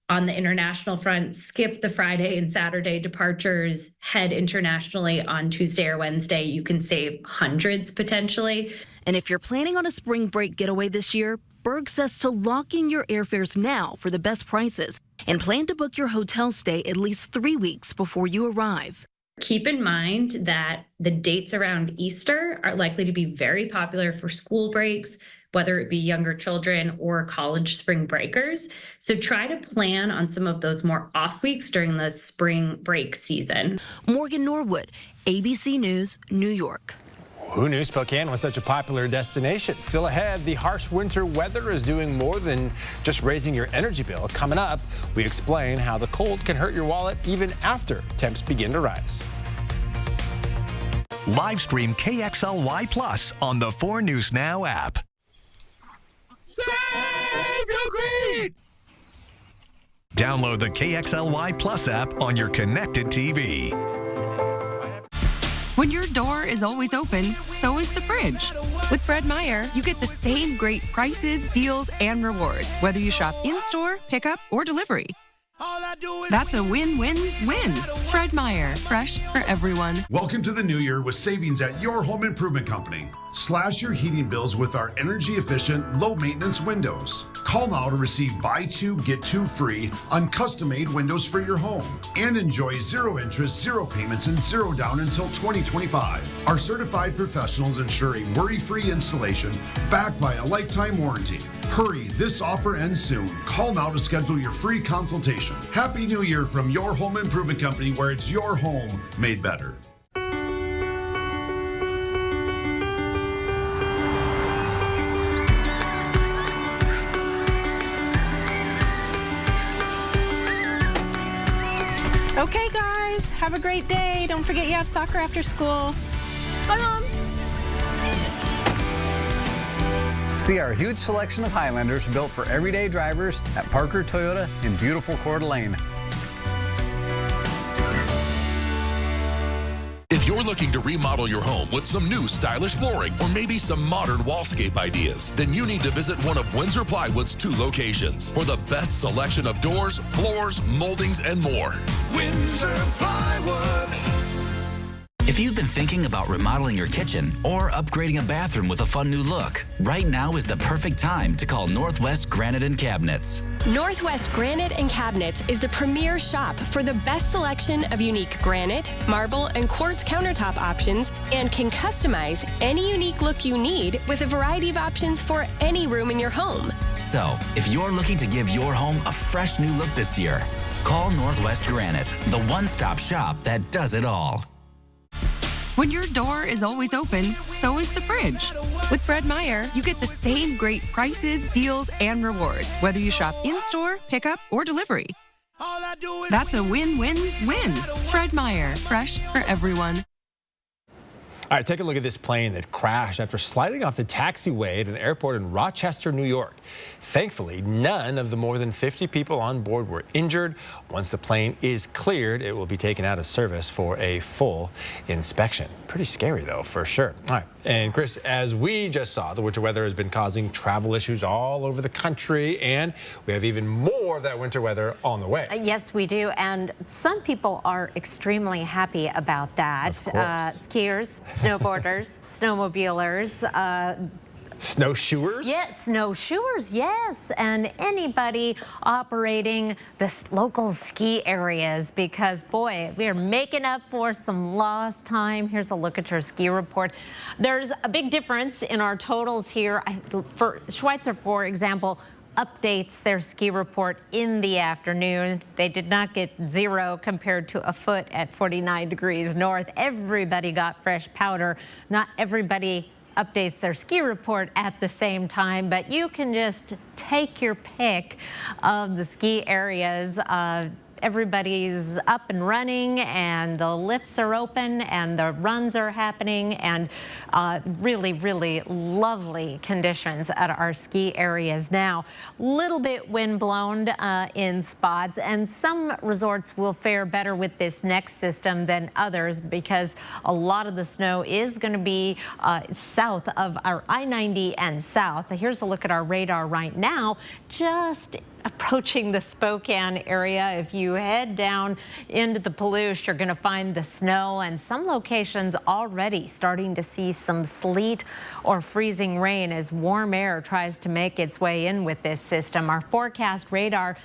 On the international front, skip the Friday and Saturday departures, head internationally on Tuesday or Wednesday. You can save hundreds potentially. And if you're planning on a spring break getaway this year, Berg says to lock in your airfares now for the best prices and plan to book your hotel stay at least 3 weeks before you arrive. Keep in mind that the dates around Easter are likely to be very popular for school breaks, whether it be younger children or college spring breakers. So try to plan on some of those more off weeks during the spring break season. Morgan Norwood, ABC News, New York. Who knew Spokane was such a popular destination? Still ahead, the harsh winter weather is doing more than just raising your energy bill. Coming up, we explain how the cold can hurt your wallet even after temps begin to rise. Live stream KXLY Plus on the 4 News Now app. Save your greed! Download the KXLY Plus app on your connected TV. When your door is always open, so is the fridge. With Fred Meyer, you get the same great prices, deals, and rewards, whether you shop in-store, pickup, or delivery. That's a win-win-win. Fred Meyer, fresh for everyone. Welcome to the new year with savings at your home improvement company. Slash your heating bills with our energy-efficient, low-maintenance windows. Call now to receive buy 2, get 2 free on custom-made windows for your home. And enjoy 0 interest, 0 payments, and 0 down until 2025. Our certified professionals ensure a worry-free installation backed by a lifetime warranty. Hurry, this offer ends soon. Call now to schedule your free consultation. Happy New Year from your home improvement company, where it's your home made better. Okay, guys, have a great day. Don't forget you have soccer after school. Bye, Mom. See our huge selection of Highlanders built for everyday drivers at Parker Toyota in beautiful Coeur d'Alene. If you're looking to remodel your home with some new stylish flooring or maybe some modern wallscape ideas, then you need to visit one of Windsor Plywood's 2 locations for the best selection of doors, floors, moldings, and more. Windsor Plywood. If you've been thinking about remodeling your kitchen or upgrading a bathroom with a fun new look, right now is the perfect time to call Northwest Granite and Cabinets. Northwest Granite and Cabinets is the premier shop for the best selection of unique granite, marble, and quartz countertop options, and can customize any unique look you need with a variety of options for any room in your home. So, if you're looking to give your home a fresh new look this year, call Northwest Granite, the one-stop shop that does it all. When your door is always open, so is the fridge. With Fred Meyer, you get the same great prices, deals, and rewards, whether you shop in-store, pickup, or delivery. That's a win-win-win. Fred Meyer, fresh for everyone. All right, take a look at this plane that crashed after sliding off the taxiway at an airport in Rochester, New York. Thankfully, none of the more than 50 people on board were injured. Once the plane is cleared, it will be taken out of service for a full inspection. Pretty scary, though, for sure. All right, and Chris, as we just saw, the winter weather has been causing travel issues all over the country, and we have even more of that winter weather on the way. Yes, we do, and some people are extremely happy about that. Skiers, snowboarders, snowmobilers, snowshoers? Yes, snowshoers, yes. And anybody operating the local ski areas, because, boy, we are making up for some lost time. Here's a look at your ski report. There's a big difference in our totals here. For Schweitzer, for example, updates their ski report in the afternoon. They did not get 0 compared to a foot at 49 degrees north. Everybody got fresh powder. Not everybody updates their ski report at the same time, but you can just take your pick of the ski areas everybody's up and running, and the lifts are open, and the runs are happening, and really, really lovely conditions at our ski areas now. Little bit wind blown in spots, and some resorts will fare better with this next system than others because a lot of the snow is going to be south of our I-90 and south. Here's a look at our radar right now, just approaching the Spokane area. If you head down into the Palouse, you're going to find the snow, and some locations already starting to see some sleet or freezing rain as warm air tries to make its way in with this system. Our forecast radar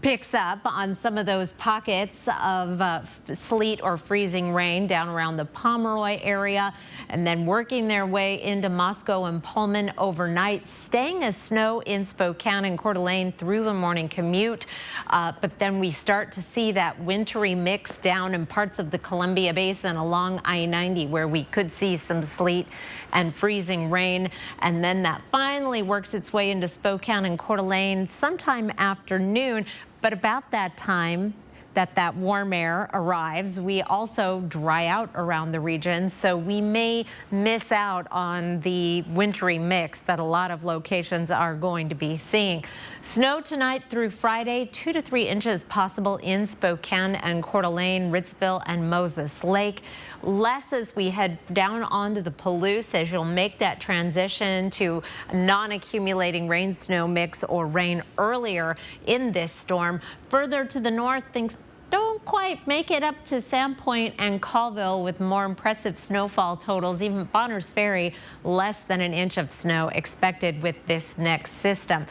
picks up on some of those pockets of sleet or freezing rain down around the Pomeroy area, and then working their way into Moscow and Pullman overnight, staying as snow in Spokane and Coeur d'Alene through the morning commute. But then we start to see that wintry mix down in parts of the Columbia Basin along I-90, where we could see some sleet and freezing rain. And then that finally works its way into Spokane and Coeur d'Alene sometime afternoon. But about that time that warm air arrives, we also dry out around the region, so we may miss out on the wintry mix that a lot of locations are going to be seeing. Snow tonight through Friday, 2 to 3 inches possible in Spokane and Coeur d'Alene, Ritzville and Moses Lake. Less as we head down onto the Palouse, as you'll make that transition to non-accumulating rain snow mix or rain earlier in this storm. Further to the north, things don't quite make it up to Sandpoint and Colville with more impressive snowfall totals. Even Bonners Ferry, less than an inch of snow expected with this next system.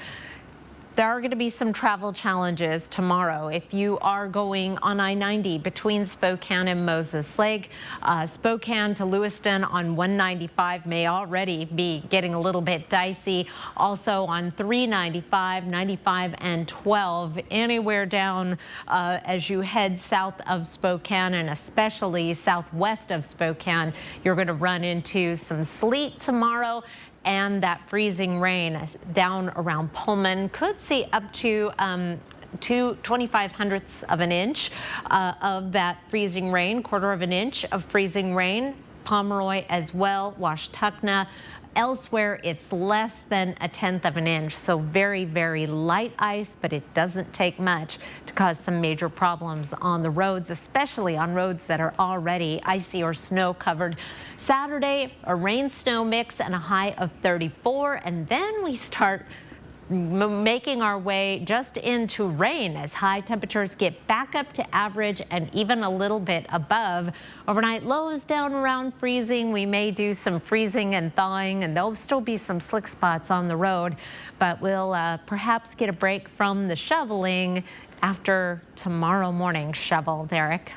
There are going to be some travel challenges tomorrow if you are going on I-90 between Spokane and Moses Lake. Spokane to Lewiston on 195 may already be getting a little bit dicey. Also on 395, 95 and 12, anywhere down as you head south of Spokane and especially southwest of Spokane, you're going to run into some sleet tomorrow. And that freezing rain down around Pullman could see up to 2/25 of an inch of that freezing rain, 1/4 of an inch of freezing rain. Pomeroy as well, Washtenaw. Elsewhere, it's less than 1/10 of an inch, so very, very light ice, but it doesn't take much to cause some major problems on the roads, especially on roads that are already icy or snow covered. Saturday, a rain-snow mix and a high of 34, and then we start making our way just into rain as high temperatures get back up to average and even a little bit above. Overnight lows down around freezing. We may do some freezing and thawing, and there'll still be some slick spots on the road, but we'll perhaps get a break from the shoveling after tomorrow morning's shovel. Derek.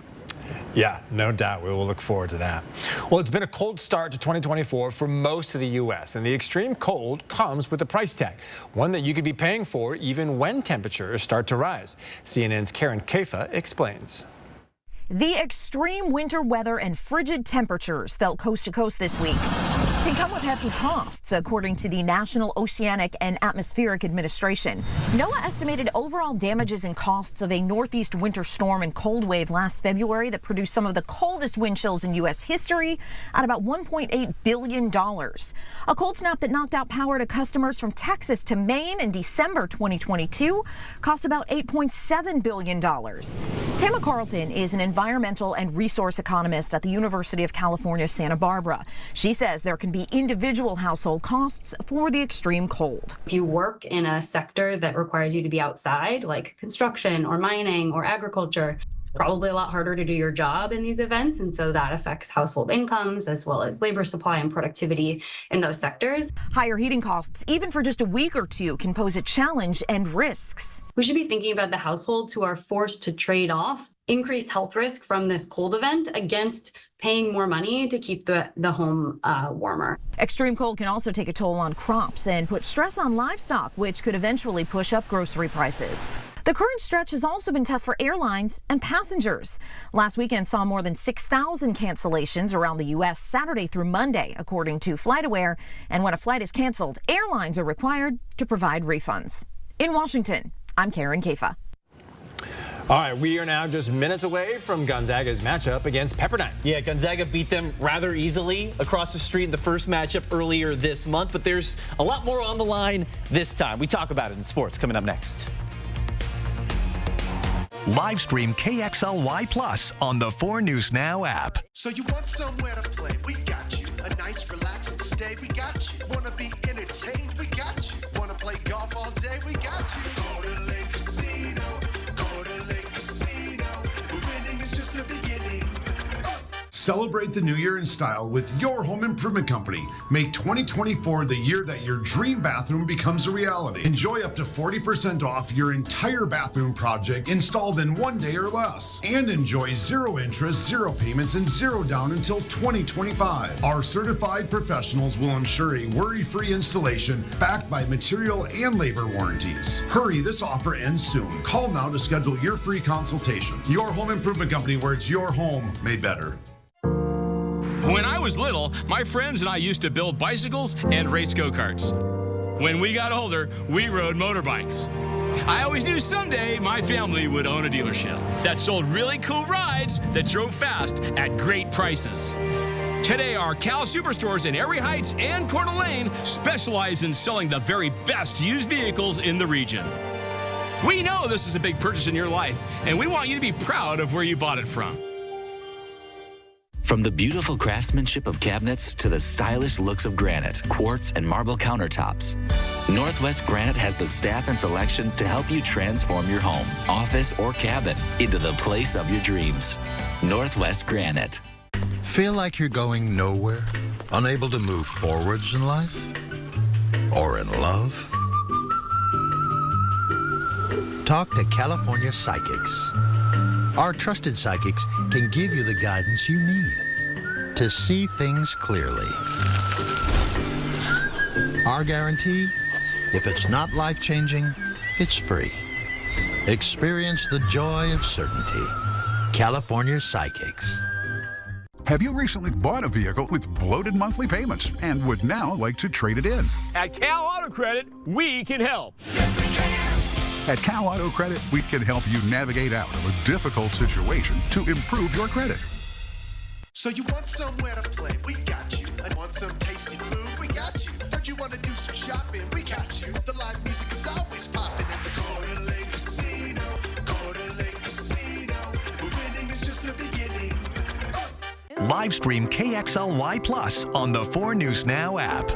Yeah, no doubt. We will look forward to that. Well, it's been a cold start to 2024 for most of the U.S., and the extreme cold comes with a price tag, one that you could be paying for even when temperatures start to rise. CNN's Karen Caifa explains. The extreme winter weather and frigid temperatures felt coast to coast this week can come with hefty costs, according to the National Oceanic and Atmospheric Administration. NOAA estimated overall damages and costs of a northeast winter storm and cold wave last February that produced some of the coldest wind chills in U.S. history at about $1.8 billion. A cold snap that knocked out power to customers from Texas to Maine in December 2022 cost about $8.7 billion. Tama Carlton is an environmental and resource economist at the University of California, Santa Barbara. She says there can be individual household costs for the extreme cold. If you work in a sector that requires you to be outside, like construction or mining or agriculture, it's probably a lot harder to do your job in these events. And so that affects household incomes as well as labor supply and productivity in those sectors. Higher heating costs, even for just a week or two, can pose a challenge and risks. We should be thinking about the households who are forced to trade off increased health risk from this cold event against paying more money to keep the home warmer. Extreme cold can also take a toll on crops and put stress on livestock, which could eventually push up grocery prices. The current stretch has also been tough for airlines and passengers. Last weekend saw more than 6,000 cancellations around the U.S. Saturday through Monday, according to FlightAware. And when a flight is canceled, airlines are required to provide refunds. In Washington, I'm Karen Caifa. All right, we are now just minutes away from Gonzaga's matchup against Pepperdine. Yeah, Gonzaga beat them rather easily across the street in the first matchup earlier this month, but there's a lot more on the line this time. We talk about it in sports coming up next. Live stream KXLY Plus on the 4 News Now app. So you want somewhere to play? We got you. A nice relaxing stay? We got you. Wanna be entertained? We got you. Wanna play golf all day? We got you. Go to Lake Casino. Go to Lake Casino. Winning is just the beginning. Celebrate the new year in style with your home improvement company. Make 2024 the year that your dream bathroom becomes a reality. Enjoy up to 40% off your entire bathroom project installed in 1 day or less. And enjoy 0 interest, 0 payments, and 0 down until 2025. Our certified professionals will ensure a worry-free installation backed by material and labor warranties. Hurry, this offer ends soon. Call now to schedule your free consultation. Your home improvement company, where it's your home made better. When I was little, my friends and I used to build bicycles and race go-karts. When we got older, we rode motorbikes. I always knew someday my family would own a dealership that sold really cool rides that drove fast at great prices. Today, our Cal Superstores in Erie Heights and Coeur d'Alene specialize in selling the very best used vehicles in the region. We know this is a big purchase in your life, and we want you to be proud of where you bought it from. From the beautiful craftsmanship of cabinets to the stylish looks of granite, quartz, and marble countertops, Northwest Granite has the staff and selection to help you transform your home, office, or cabin into the place of your dreams. Northwest Granite. Feel like you're going nowhere? Unable to move forwards in life? Or in love? Talk to California Psychics. Our trusted psychics can give you the guidance you need to see things clearly. Our guarantee, if it's not life-changing, it's free. Experience the joy of certainty. California Psychics. Have you recently bought a vehicle with bloated monthly payments and would now like to trade it in? At Cal Auto Credit, we can help. At Cal Auto Credit, we can help you navigate out of a difficult situation to improve your credit. So you want somewhere to play? We got you. And want some tasty food? We got you. Heard you want to do some shopping? We got you. The live music is always popping at the Coeur d'Alene Casino. Coeur d'Alene Casino. Winning is just the beginning. Live stream KXLY Plus on the 4 News Now app.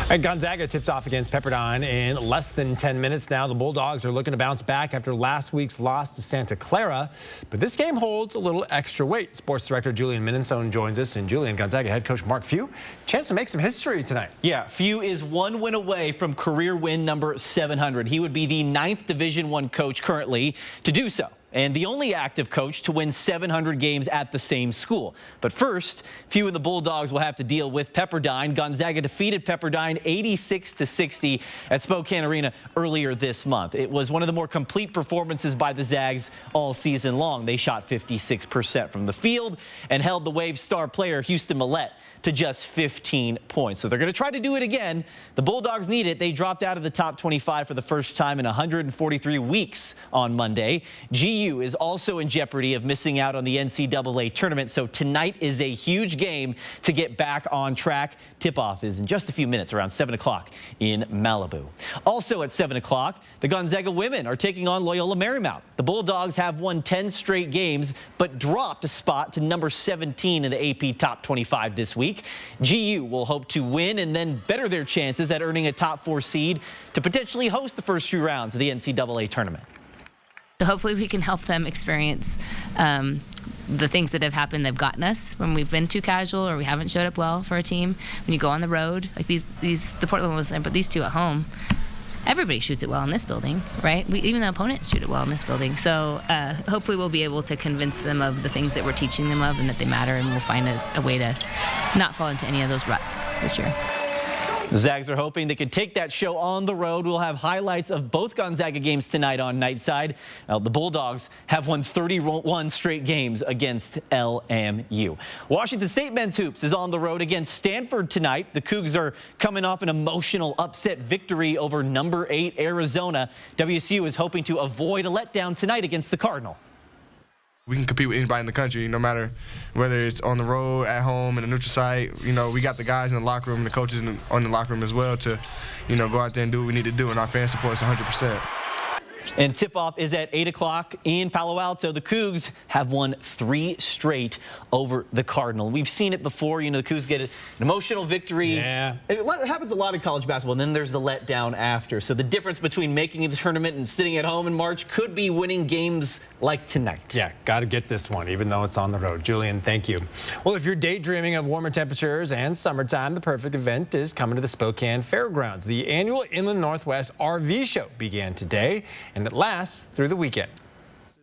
And Gonzaga tips off against Pepperdine in less than 10 minutes now. The Bulldogs are looking to bounce back after last week's loss to Santa Clara. But this game holds a little extra weight. Sports director Julian Minnesone joins us. And Julian, Gonzaga head coach Mark Few, chance to make some history tonight. Yeah, Few is 1 win away from career win number 700. He would be the 9th Division I coach currently to do so, and the only active coach to win 700 games at the same school. But first, Few and the Bulldogs will have to deal with Pepperdine. Gonzaga defeated Pepperdine 86-60 at Spokane Arena earlier this month. It was one of the more complete performances by the Zags all season long. They shot 56% from the field and held the Waves star player Houston Millett to just 15 points. So they're going to try to do it again. The Bulldogs need it. They dropped out of the top 25 for the first time in 143 weeks on Monday. GU is also in jeopardy of missing out on the NCAA tournament. So tonight is a huge game to get back on track. Tip-off is in just a few minutes, around 7 o'clock in Malibu. Also at 7 o'clock, the Gonzaga women are taking on Loyola Marymount. The Bulldogs have won 10 straight games, but dropped a spot to number 17 in the AP Top 25 this week. GU will hope to win and then better their chances at earning a top 4 seed to potentially host the first 2 rounds of the NCAA tournament. So hopefully we can help them experience the things that have happened that have gotten us when we've been too casual or we haven't showed up well for a team. When you go on the road, like the Portland was, but these 2 at home, everybody shoots it well in this building, right? Even the opponents shoot it well in this building. So hopefully we'll be able to convince them of the things that we're teaching them of and that they matter, and we'll find a way to not fall into any of those ruts this year. The Zags are hoping they can take that show on the road. We'll have highlights of both Gonzaga games tonight on Nightside. The Bulldogs have won 31 straight games against LMU. Washington State men's hoops is on the road against Stanford tonight. The Cougs are coming off an emotional upset victory over number 8 Arizona. WSU is hoping to avoid a letdown tonight against the Cardinal. We can compete with anybody in the country, no matter whether it's on the road, at home, in a neutral site. You know, we got the guys in the locker room and the coaches in the locker room as well to, you know, go out there and do what we need to do, and our fan support is 100%. And tip-off is at 8 o'clock in Palo Alto. The Cougs have won 3 straight over the Cardinal. We've seen it before. You know, the Cougs get an emotional victory. Yeah. It happens a lot in college basketball, and then there's the letdown after. So the difference between making the tournament and sitting at home in March could be winning games like tonight. Yeah, got to get this one, even though it's on the road. Julian, thank you. Well, if you're daydreaming of warmer temperatures and summertime, the perfect event is coming to the Spokane Fairgrounds. The annual Inland Northwest RV Show began today, and it lasts through the weekend.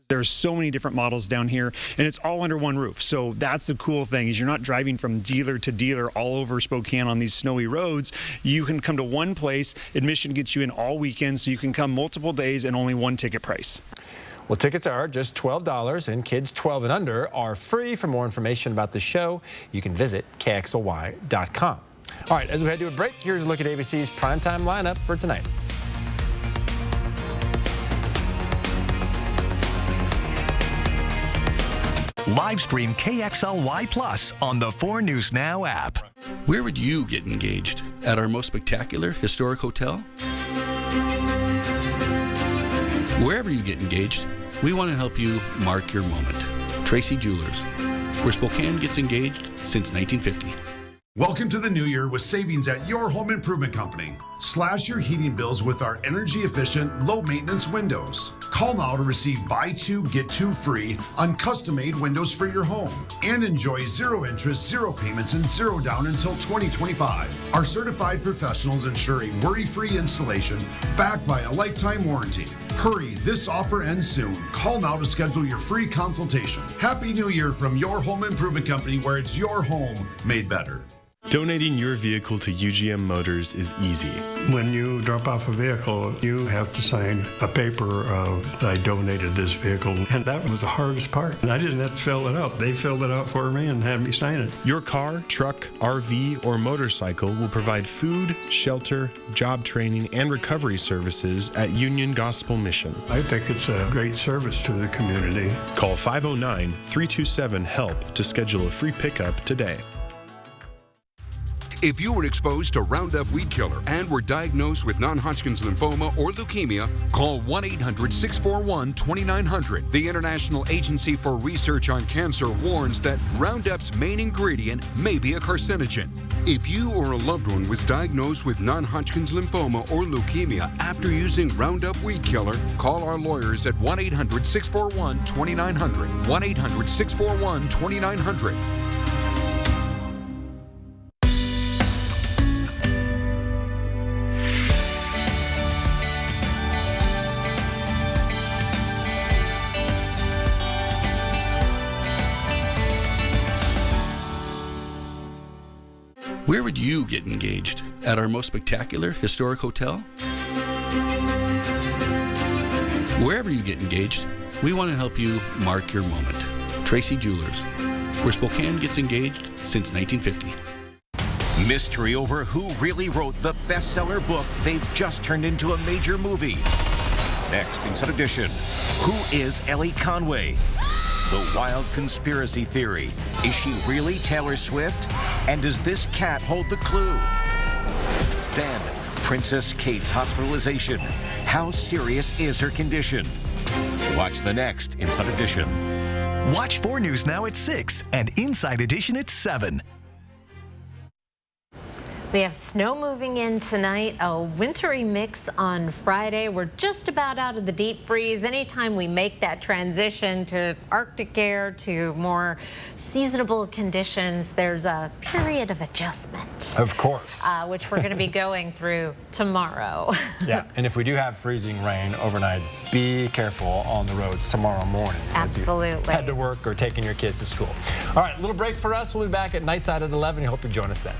There's so many different models down here, and it's all under one roof. So that's the cool thing, is you're not driving from dealer to dealer all over Spokane on these snowy roads. You can come to one place. Admission gets you in all weekend, so you can come multiple days and only one ticket price. Well, tickets are just $12, and kids 12 and under are free. For more information about the show, you can visit KXLY.com. All right, as we head to a break, here's a look at ABC's primetime lineup for tonight. Live stream KXLY Plus on the 4 News Now app. Where would you get engaged? At our most spectacular historic hotel? Wherever you get engaged, we want to help you mark your moment. Tracy Jewelers, where Spokane gets engaged since 1950. Welcome to the new year with savings at your home improvement company. Slash your heating bills with our energy-efficient, low-maintenance windows. Call now to receive buy 2, get 2 free on custom-made windows for your home. And enjoy 0 interest, 0 payments, and 0 down until 2025. Our certified professionals ensure a worry-free installation backed by a lifetime warranty. Hurry, this offer ends soon. Call now to schedule your free consultation. Happy New Year from your home improvement company, where it's your home made better. Donating your vehicle to UGM Motors is easy. When you drop off a vehicle, you have to sign a paper of, I donated this vehicle. And that was the hardest part. And I didn't have to fill it out. They filled it out for me and had me sign it. Your car, truck, RV, or motorcycle will provide food, shelter, job training, and recovery services at Union Gospel Mission. I think it's a great service to the community. Call 509-327-HELP to schedule a free pickup today. If you were exposed to Roundup Weed Killer and were diagnosed with non-Hodgkin's lymphoma or leukemia, call 1-800-641-2900. The International Agency for Research on Cancer warns that Roundup's main ingredient may be a carcinogen. If you or a loved one was diagnosed with non-Hodgkin's lymphoma or leukemia after using Roundup Weed Killer, call our lawyers at 1-800-641-2900. 1-800-641-2900. Where would you get engaged? At our most spectacular historic hotel? Wherever you get engaged, we want to help you mark your moment. Tracy Jewelers, where Spokane gets engaged since 1950. Mystery over who really wrote the bestseller book they've just turned into a major movie. Next, Inside Edition, who is Ellie Conway? The wild conspiracy theory. Is she really Taylor Swift? And does this cat hold the clue? Then, Princess Kate's hospitalization. How serious is her condition? Watch the next Inside Edition. Watch 4 News Now at 6 and Inside Edition at 7. We have snow moving in tonight, a wintry mix on Friday. We're just about out of the deep freeze. Anytime we make that transition to Arctic air to more seasonable conditions, there's a period of adjustment. Of course. Which we're going to be going through tomorrow. Yeah, and if we do have freezing rain overnight, be careful on the roads tomorrow morning. Absolutely. As you head to work or taking your kids to school. All right, a little break for us. We'll be back at Nightside at 11. I hope you join us then.